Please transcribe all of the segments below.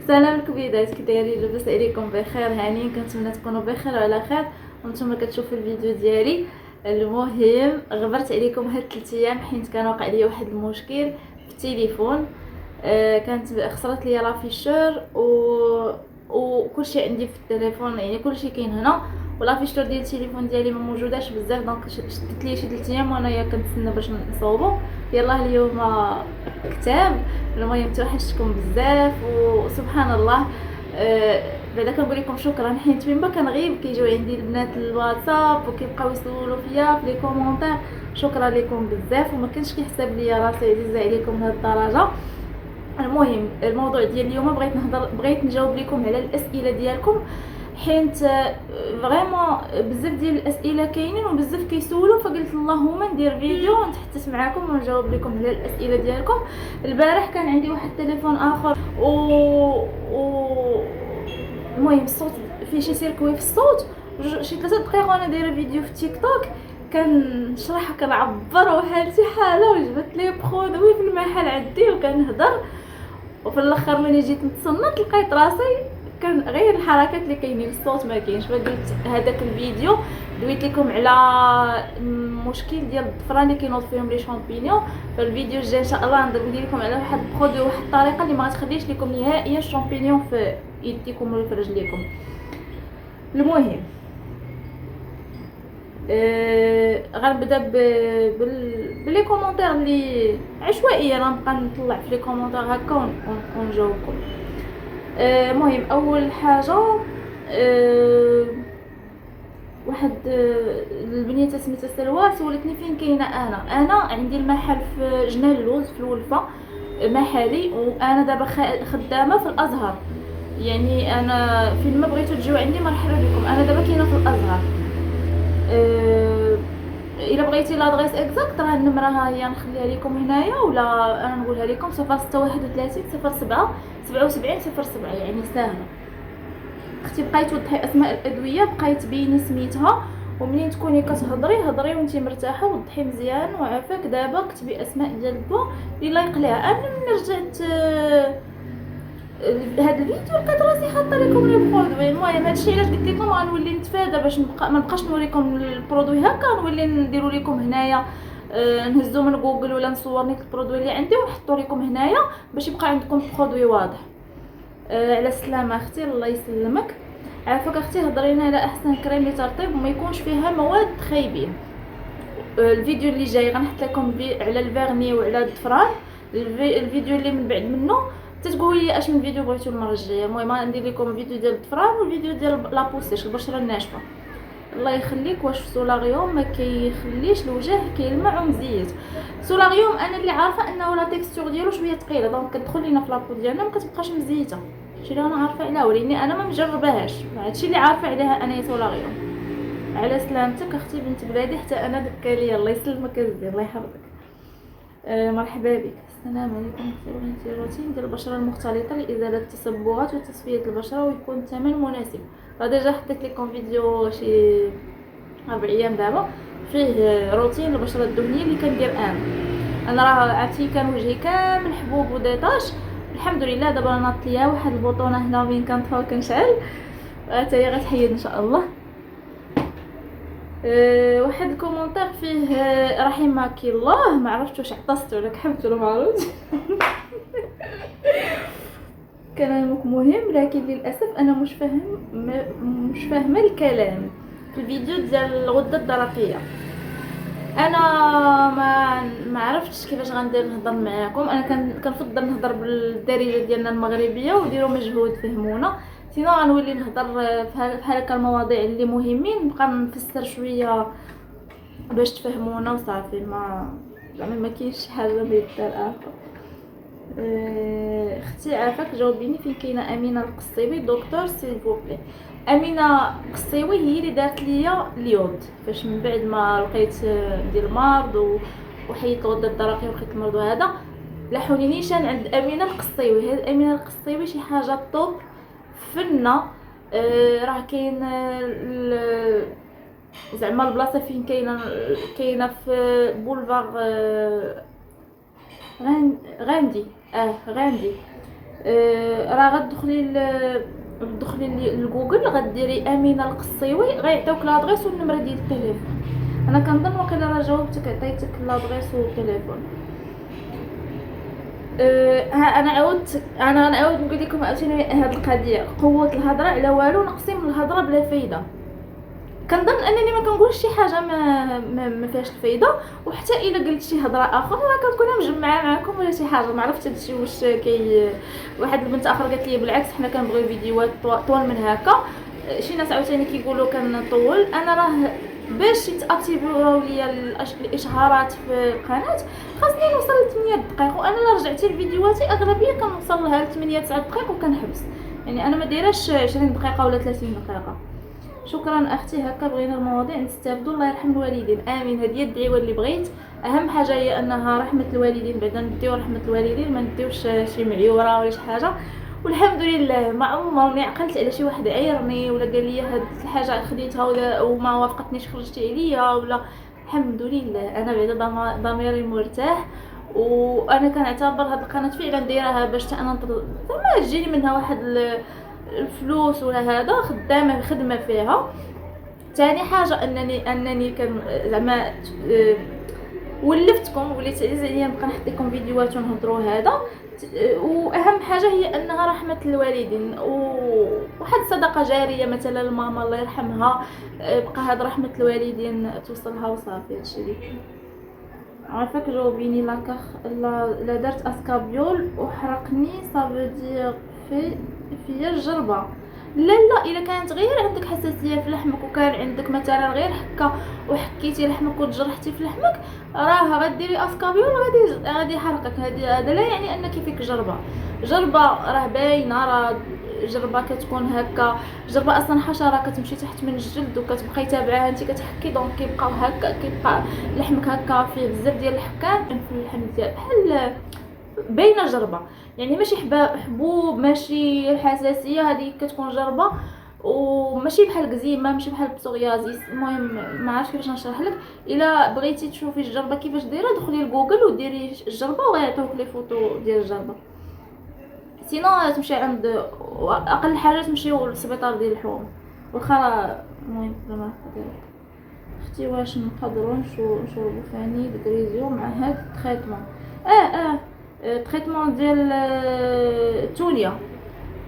سلام الكبيدات، كي دايرين؟ لاباس عليكم؟ بخير هانيين، كنتمنى تكونوا بخير وعلى خير وانتم كتشوفوا الفيديو ديالي. المهم غبرت عليكم هاد 3 ايام حيت كان واقع لي واحد المشكل في التليفون. كانت خسرت لي لافيشور وكلشي عندي في التليفون، يعني كلشي كاين هنا، ولافيشور ديال التليفون ديالي ما موجوداش بزاف، دونك شدت لي شي 3 ايام وانايا كنتسنى باش نصوبو. يلاه اليوم كتاب. المهم توحشتكم بزاف وسبحان الله. بعدا كنقول لكم شكرا حيت فين ما كنغيب كيجيو عندي البنات الواتساب وكيبقاو يسولوا فيا في لي كومونتير. شكرا لكم بزاف وما كنتش كيحسب ليا راسي عزيزه عليكم لهاد الدرجه. المهم الموضوع ديال اليوم بغيت نجاوب لكم على الاسئله ديالكم، حيت فريمون بزاف ديال الاسئله كاينين وبزاف كيسولوا، فقلت اللهم ندير فيديو نتحدث معكم ونجاوب لكم على الاسئله ديالكم. البارح كان عندي واحد التليفون اخر المهم الصوت فيه شي سيركوي في الصوت، شي 3 دقائق وانا دايره فيديو في تيك توك كنشرح كنعبر وحالتي حاله، وجبت لي برودوي في المحل عندي وكنهضر، وفي الاخر ملي جيت نتصنت لقيت راسي كان غير الحركات اللي كاينين، الصوت ما كاينش. فقلت هذاك الفيديو دويت لكم على المشكل ديال الضفران اللي كينوض فيهم لي شامبينيون. فالفيديو الجاي ان شاء الله ندير لكم على واحد البرودوي، واحد الطريقه اللي ما غتخليش لكم نهائيا الشامبينيون في يديكم ولا في رجليكم. المهم غنبدا بلي كومونتير اللي عشوائيه، غنبقى نطلع في لي كومونتير هكا ونجاوبكم. المهم اول حاجه واحد البنيه سميتها سلوى سولتني فين كاينه. انا عندي المحل في جنان اللوز في الولفه محلي، وانا دابا خدامه في الازهر، يعني انا فين ما بغيتو تجيو عندي مرحبا بكم. انا دابا كاينه في الازهر. الا بغيتي لادريس اكزاكت راه النمره ها هي نخليها لكم هنايا، ولا انا نقولها لكم 0631 07 77 07، يعني ساهله. اختي بقاي توضحي اسماء الادويه، بقاي تبيني سميتها، ومنين تكوني كتهضري هضري وانتي مرتاحه وضحي مزيان وعافاك. دابا كتبي اسماء ديال البو اللي لايق ليها. انا من رجعت هاد الفيديو لقيت راسي حاطه لكم لي برودوي. المهم هادشي علاش قلت لكم غنولي نتفادى باش ما نبقاش نوريكم البرودوي هكا، نولي نديرو لكم هنايا نهزو من جوجل ولا نصور لكم البرودوي اللي عندي ونحطو لكم هنايا باش يبقى عندكم برودوي واضح. على السلامه اختي، الله يسلمك. عافاك اختي، هضرينا على احسن كريم للترطيب وما يكونش فيها مواد خايبين. الفيديو اللي جاي غنحط لكم على الفيرني وعلى الضفران. الفيديو اللي من بعد منه تتقولوا لي اش من فيديو بغيتو المره الجايه. المهم ندير لكم فيديو ديال الضفران والفيديو ديال لابوسيش البشره الناشفه. الله يخليك. واش سولاغيوم ما كيخليش الوجه كيلمع ومزيت؟ سولاغيوم انا اللي عارفه انه لا تيكستور ديالو شويه ثقيله، دونك كتدخل لينا في لابو ديالنا ما كتبقاش مزيته. هادشي اللي انا عارفه عليه، ولاني انا ما مجرباهاش. هادشي اللي عارفه عليها انا سولاغيوم. على سلامتك اختي بنت بلادي، حتى انا دكا ليا. الله يسلمك ازدي، الله يحفظك. مرحبا بك. السلام عليكم. بغيتي روتين ديال البشره المختلطه لازاله التصبغات وتصفيه البشره ويكون الثمن مناسب. ديجا حطيت لكم فيديو شي 4 ايام دابا فيه روتين البشره الدهنيه اللي كندير انا راه عرفتي كان وجهي كامل حبوب وديطاش. الحمد لله دابا ناضت ليا واحد البطونه هنا وين كنطفى وكنشعل، حتى هي غتحيد ان شاء الله. واحد الكومونتير فيه رحمك الله، ما عرفتش واش عطست ولا كحبت ولا ما عرفتش. كلامك مهم لكن للاسف انا مش فاهمه الكلام في الفيديو ديال الغده الدرقيه. انا ما عرفتش كيفاش غندير نهضر معاكم. انا كنفضل نهضر بالدارجه ديالنا المغربيه وديروا مجهود فهمونا، سينو غنولي نهضر في هكا المواضيع اللي مهمين، نبقى نفسر شويه باش تفهمونا وصافي. ما كاينش شي حاجه بيدار اخر. اختي عافاك جاوبيني فين كاينه امينه القصيوي دكتور سيلفوبلي. امينه القصيوي هي اللي دارت ليا اليود فاش من بعد ما لقيت ندير مرض وحيت الغده الدرقيه ولقيت المرض هذا لاحوني نيشان عند امينه القصيوي. هاد امينه القصيوي شي حاجه طوب فنه. راه كاين زعما البلاصه فين كاينه في بولفار غاندي. غاندي راه غتدخلي لجوجل، غديري امينه القصيوي، غيعطيوك لادريس والنمره ديال التليفون. انا كنظن واقيلا راه جاوبتك، عطيتك لادريس والتليفون. ها انا نعاود نقول لكم عاوتاني هاد القضيه، قوه الهضره على والو نقسم الهضره بلا فايده. كنظن انني ما كنقولش شي حاجه ما فيهاش الفايده، وحتى الا قلت شي هضره اخرى راه كنكون مجمعه معكم ولا شي حاجه. ما عرفتش هادشي واش واحد البنت اخر قالت لي بالعكس حنا كنبغيو فيديوهات طول من هكا. شي ناس عاوتاني كيقولوا كنطول. انا راه باش يتاكتيفيو ليا الاشهارات في القناه خاصني نوصل ل 8 دقائق، وانا لا رجعتي لفيديوهاتي اغلبيه كنوصل لها ل 8 9 دقائق وكنحبس. يعني انا ما دايراش 20 دقيقه ولا 30 دقيقه. شكرا اختي، هكا بغينا المواضيع نستافدوا. الله يرحم الوالدين، امين. هذه هي الدعوه اللي بغيت. اهم حاجه هي انها رحمه الوالدين، بعدا نديو رحمه الوالدين، ما نديوش شي معيوره ولا شي حاجه. والحمد لله ما عمرني عقلت على شي واحد عايرني ولا قال لي هاد الحاجه خديتها وما وافقتنيش خرجتي عليا ولا. الحمد لله انا بعدا ضميري مرتاح. وانا كنعتبر هاد القناه فعلا دايرها باش انا زعما تجيني منها واحد الفلوس ولا هذا، خدمه فيها. ثاني حاجه انني كان زعما ولفتكم، وليت عزيزه نبقى نحط لكم فيديوهات ونهضروا هذا. واهم حاجه هي انها رحمه الوالدين وواحد صدقه جاريه مثلا الماما الله يرحمها. بقى هاد رحمه الوالدين توصلها وصافي. هادشي اللي عارفاك. جاوبيني لاكاخ لا درت اسكابيول وحرقني صافي في الجربه. لا الا كانت غير عندك حساسيه في لحمك وكان عندك مثلا غير حكه وحكيتي لحمك وتجرحتي في لحمك، راه غديري اسكابيول غادي يحرقك. هذا لا يعني انك فيك جربه راه باينه. راه جربه كتكون هكا، جربه اصلا حشره كتمشي تحت من الجلد وكتبقاي تابعها انت كتحكي، دونك كيبقاو هكا، كيبقى لحمك هكا فيه بزاف ديال الحكام في اللحم ديال بحال باينه جربه. يعني ماشي حبوب، ماشي حساسيه، هذه كتكون جربه. وماشي بحال كزيمه، ماشي بحال بسوريازيس. المهم ما عرفتش كيفاش نشرح لك. الا بغيتي تشوفي الجربه كيفاش دايره دخلي لجوجل وديري الجربه وغيعطيوك لي فوتو ديال الجربه. سينو تمشي عند اقل حاجه تمشيو للسبيطار ديال الحوم واخا. المهم زعما اختي واش نقدروا نشربوا فاني دغريزيو مع هاد التريتمون؟ التريتمون ديال التونيا.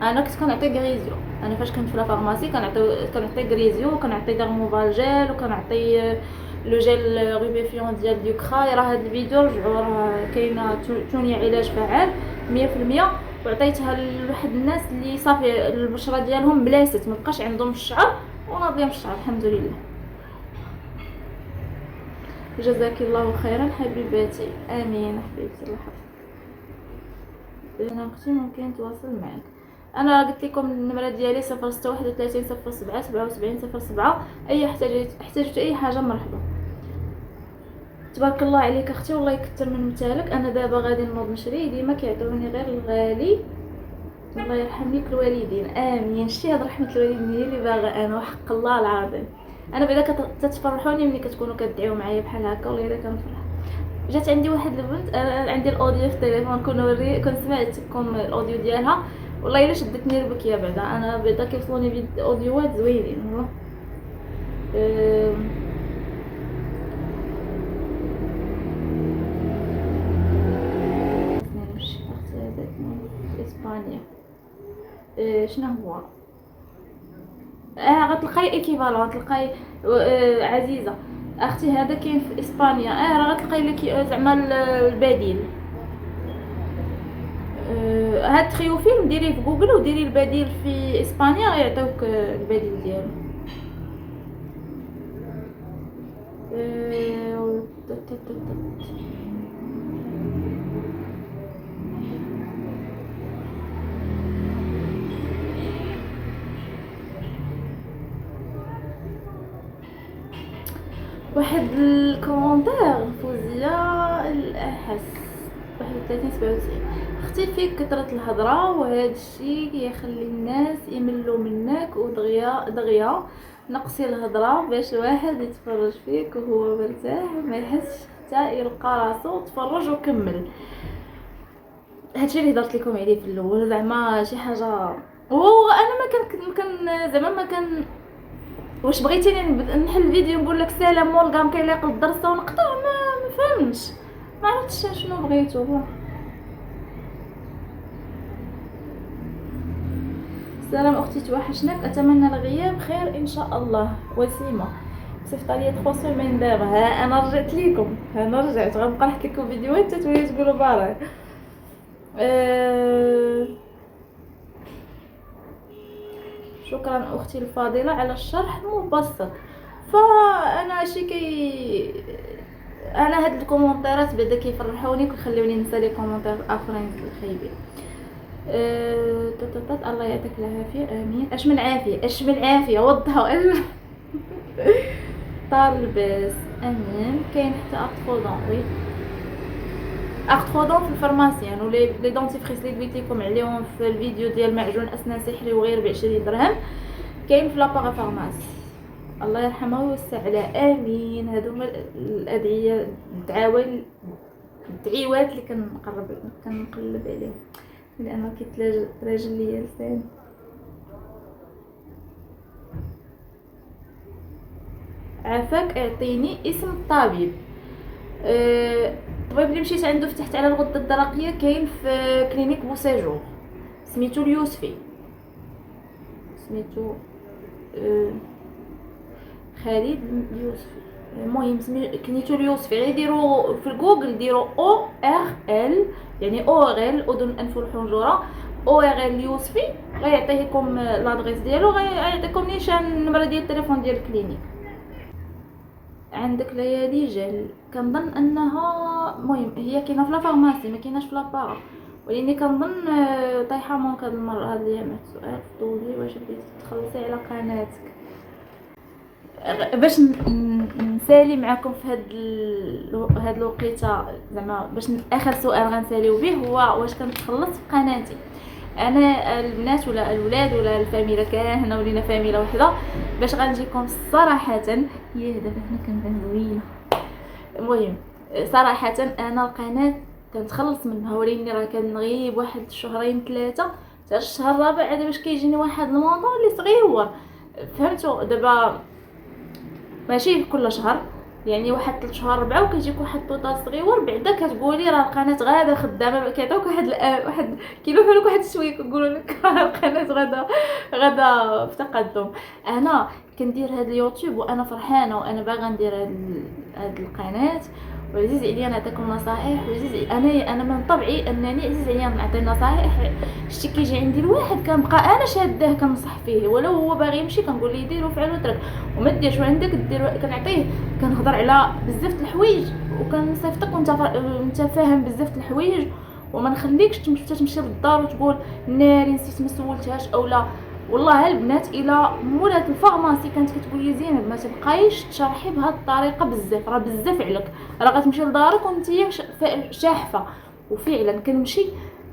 انا كنت كنعطي غريزيو. انا فاش كنت في لا فارماسي كنعطي غريزيو وكنعطي ديرموفال جيل وكنعطي لو جيل روبيفيون ديال ديوكرا. راه هاد الفيديو رجعوا راه كاينه تونيا علاج فعال 100%. وعطيتها لواحد الناس اللي صافي البشره ديالهم بلاست، ما بقاش عندهم الشعر وناضيهم الشعر الحمد لله. جزاك الله خيرا حبيباتي. امين حبيبتي الله يحفظك. انا اختي ممكن نتواصل معك. انا قلت لكم النمره ديالي 0631 07 77 07. اي احتاجت اي حاجه مرحبا. تبارك الله عليك اختي والله يكثر من مثالك. انا دابا غادي نوض نشري، ديما كيعطوني غير الغالي. الله يرحم ليك الوالدين. امين. شتي هاد رحمه الوالدين هي اللي باغا انا وحق الله العظيم. انا بعدا كتفرحوني ملي كتكونوا كتدعيو معايا بحال هكا، والله الا كنفرح. جات عندي واحد البنت، انا عندي الاوديو في التليفون كنت سمعتكم الاوديو ديالها، والله الا شدتني البكيه. بعدا انا بعدا كيوصلوني اوديوات زوينين والله. نمشي اختي هذاك في اسبانيا. شنو هو؟ غتلقاي ايكيفالون، تلقاي عزيزه اختي هذا كاين في اسبانيا. راه غتلقاي لك زعما البديل. هاد تريوفيلم ديريه في جوجل وديري البديل في اسبانيا غيعطيوك البديل ديالو. واحد الكومونتير فوزيه الاحس 31 97. اختي فيك كثرة الهضره وهذا الشيء كيخلي الناس يملوا منك، ودغيا نقصي الهضره باش الواحد يتفرج فيك وهو مرتاح ما يحسش حتى يلقى راسو. تفرج وكمل. هادشي اللي هضرت لكم عليه في الاول، زعما شي حاجه. هو انا ما كان زعما ما كان واش بغيتيني نحل الفيديو نقول لك سلام مولغام كيليق الدرسه ونقطع؟ ما فهمتش، ما عرفتش شنو بغيتو. سلام اختي، توحشناك، اتمنى الغياب خير ان شاء الله. وسيمه صيفط لي 3 سيمين دابا، ها انا رجعت لكم، انا رجعت غنبقى نحط لكم فيديوهات تتوليو تقولوا بارك. شكرا اختي الفاضله على الشرح المبسط. فانا انا هاد الكومونتيرات بعدا كيفرحوني وكيخليوني ننسى لي كومونتير اخرين الخايبين. الله يعطيك العافيه. امين. اش من عافيه وضحوا طار الباس. امين. كاين حتى اكترودون. وي اكترودون في الفارماسيان ولي لي دونتيفريس اللي دويت لكم عليهم في الفيديو ديال معجون اسنان سحري وغير ب20 درهم، كاين في لابارا فارماس. الله يرحمها ويوسع عليها. امين. هادو هما الادعيه الدعيوات اللي كنقلب عليهم لانه كيتراجل ليا لساني. عافاك، اعطيني اسم الطبيب. الطبيب اللي مشيت عنده فتحت على الغده الدرقيه كاين في كلينيك بوساجور، سميتو اليوسفي، سميتو خالد اليوسفي. المهم كنيتو اليوسفي، غير ديروا في الجوجل ديروا او ار ال يعني او ار ال اذن انف والحنجره، او ار ال اليوسفي، غيعطيكم لادريس ديالو، غيعطيكم نيشان النمره ديال التليفون ديال الكلينيك. عندك ليالي جل، كنظن انها المهم هي كاينه في لا فارماسي ما كايناش في لابارا، ولاني كنظن طايحه مونك هاد المره هاد الايامات. سؤال فضولي، واش بديتي تخلصي على قناتك؟ باش نسالي معكم في هاد الوقيته، زعما باش اخر سؤال غنساليو به هو واش كنتخلص في قناتي. انا البنات ولا الاولاد ولا الفاميله كامله ولينا فاميله وحده، باش غنجيكم صراحه، يا دابا هنا كنبان زوينه. المهم صراحه انا القناه كنتخلص منها، ولكن راه كنغيب واحد شهرين 3 حتى الشهر الرابع عاد باش كيجيني واحد الموضوع اللي صغيور، فهمتوا؟ دابا ماشي كل شهر، يعني واحد 3 شهور 4 وكيجيك واحد الطوطال صغيور، بعدا كتقولي راه القناه غادا خدامه، كيعطيوك واحد كيلوحوا لك واحد شويه كيقولوا لك القناه غادا في تقدم. انا كندير هذا اليوتيوب وانا فرحانه وانا باغا ندير هاد القناه، وعزيز عليا نعطيكم نصائح، وعزيز انا من طبعي انني عزيز عليا نعطي نصائح. شتي كيجي عندي الواحد كنبقى انا شاده كنصح فيه، ولو هو باغي يمشي كنقول ليه دير وفعل وترك وما ديرش وعندك دير، كنعطيه كنهضر على بزاف د الحوايج وكنصيفطك وانت فاهم بزاف د الحوايج، وما نخليكش تمشي للدار وتقول ناري نسيت ما سولتهاش او لا. والله البنات الى مولات الفارماسي كانت كتقول لي زينب ما تبقايش تشرحي بهذه الطريقه بزاف، راه بزاف عليك، راه غتمشي لدارك وانت شاحفه. وفعلا كنمشي،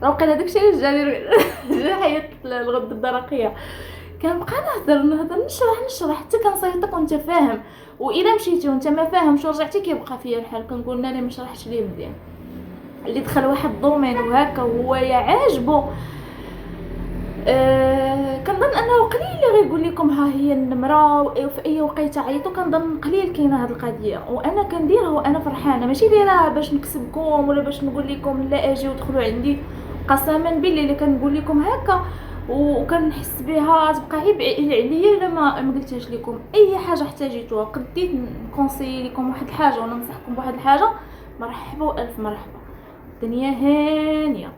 راه وقيلا داكشي علاش جا حيت الغده الدرقيه، كنبقى نهضر نشرح حتى كنصيفطك وانت فاهم، واذا مشيتي وانت ما فاهمش ورجعتي كيبقى فيا الحال، كنقول ناري ما شرحتش ليه مزيان. اللي دخل واحد الدومين وهكا وهو عاجبو، كنظن انه قليل اللي غيقول لكم ها هي النمره وفي اي وقيته عيطوا، كنظن قليل كاينه هذه القضيه، وانا كنديرها وانا فرحانه، ماشي دايرها باش نكسبكم ولا باش نقول لكم لا اجي ودخلوا عندي. قسما بالله اللي كنقول لكم هكا وكنحس بها تبقى عيب عليا الا ما قلتهاش لكم. اي حاجه احتاجيتوها قديت نكونسيي لكم واحد الحاجه ولا ننصحكم بواحد الحاجه، مرحبا والف مرحبا، الدنيا هانيه.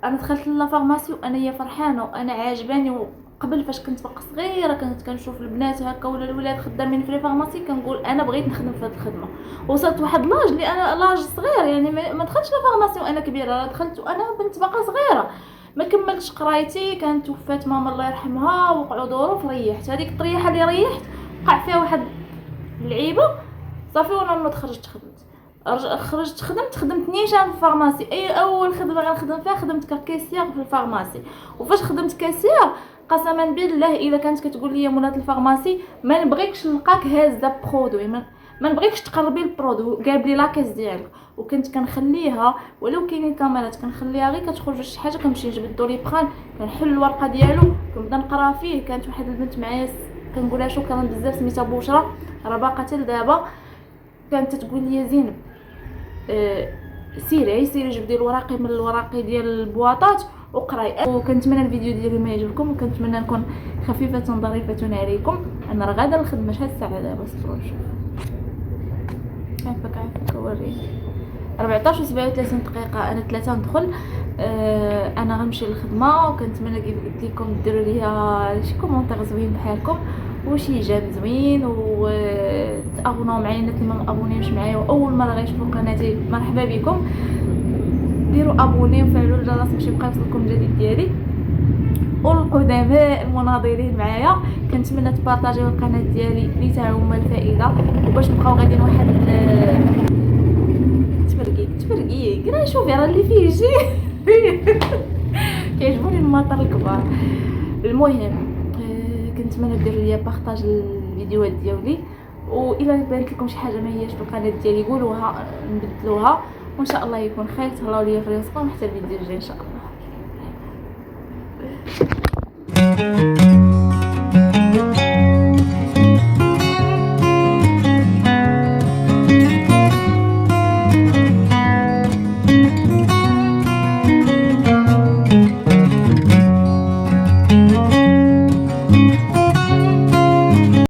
انا دخلت لافارماسي وانا فرحانه وانا عاجباني. وقبل فاش كنت باقا صغيره كنت كنشوف البنات هكا ولا الولاد خدامين في الفارماسي، كنقول انا بغيت نخدم في هذه الخدمه. وصلت واحد لاج اللي انا لاج صغير، يعني ما دخلتش لافارماسي وانا كبيره، دخلت وانا بنت باقا صغيره، ما كملتش قرايتي، كانت وفات ماما الله يرحمها وقعوا ظروف، ريحت. هذيك الطريحه اللي ريحت وقع فيها واحد اللعيبه صافي، وانا ما تخرجت خدمت نيشان في الفارماسي. اي اول خدمه غنخدم فيها خدمت ككاسير في الفارماسي. وفاش خدمت كاسير قسما بالله الا كانت كتقول لي مولات الفارماسي ما نبغيكش نلقاك هازه برودوي، ما نبغيكش تقربي البرودوي، قاب لي لاكيس ديالك، وكنت كنخليها ولو كاينين كاميرات كنخليها غير كتخرج شي حاجه، كنمشي نجبد الدوليبخان كنحل الورقه ديالو كنبدا نقرا فيه. كانت واحد البنت معايا كنقولها شكرا بزاف سميتها بشرى، راه باقا حتى لدابا، كانت تقول لي زينب سيري جبدي الوراقي من الوراقي ديال البواطات وقراي. وكنتمنى الفيديو ديالي ما يعجبكم، وكنتمنى نكون خفيفه ظريفه عليكم. انا راه غادا الخدمه شحال الساعه دابا؟ صفر نشوف، عافاك وريني 14 و 37 دقيقه. انا 3 ندخل. انا غنمشي للخدمه، وكنتمنى كيف قلت لكم ديروا ليا شي كومونتير زوين بحالكم وشي جام زوين، وتابوناو معايا الناس اللي ما مابونيوش معايا واول مره غيشوفوا قناتي، مرحبا بكم. ديروا ابوني وفعلوا الجرس باش يبقى يوصلكم الجديد ديالي. والقدماء المناضلين معايا كنتمنى تبارطاجيو القناه ديالي لتعم الفائده، وباش نبقاو غاديين واحد تفرقيق راه شوفي راه اللي فيه شي كيعجبوني المطر الكبار. المهم كنتمنى ديروا ليا بارطاج الفيديوهات ديالي، والا بانت لكم شي حاجه ما هياش في القناه ديالي قولوها نبدلوها، وان شاء الله يكون خير. تهلاو ليا في راسكم حتى الفيديو الجاي ان شاء الله.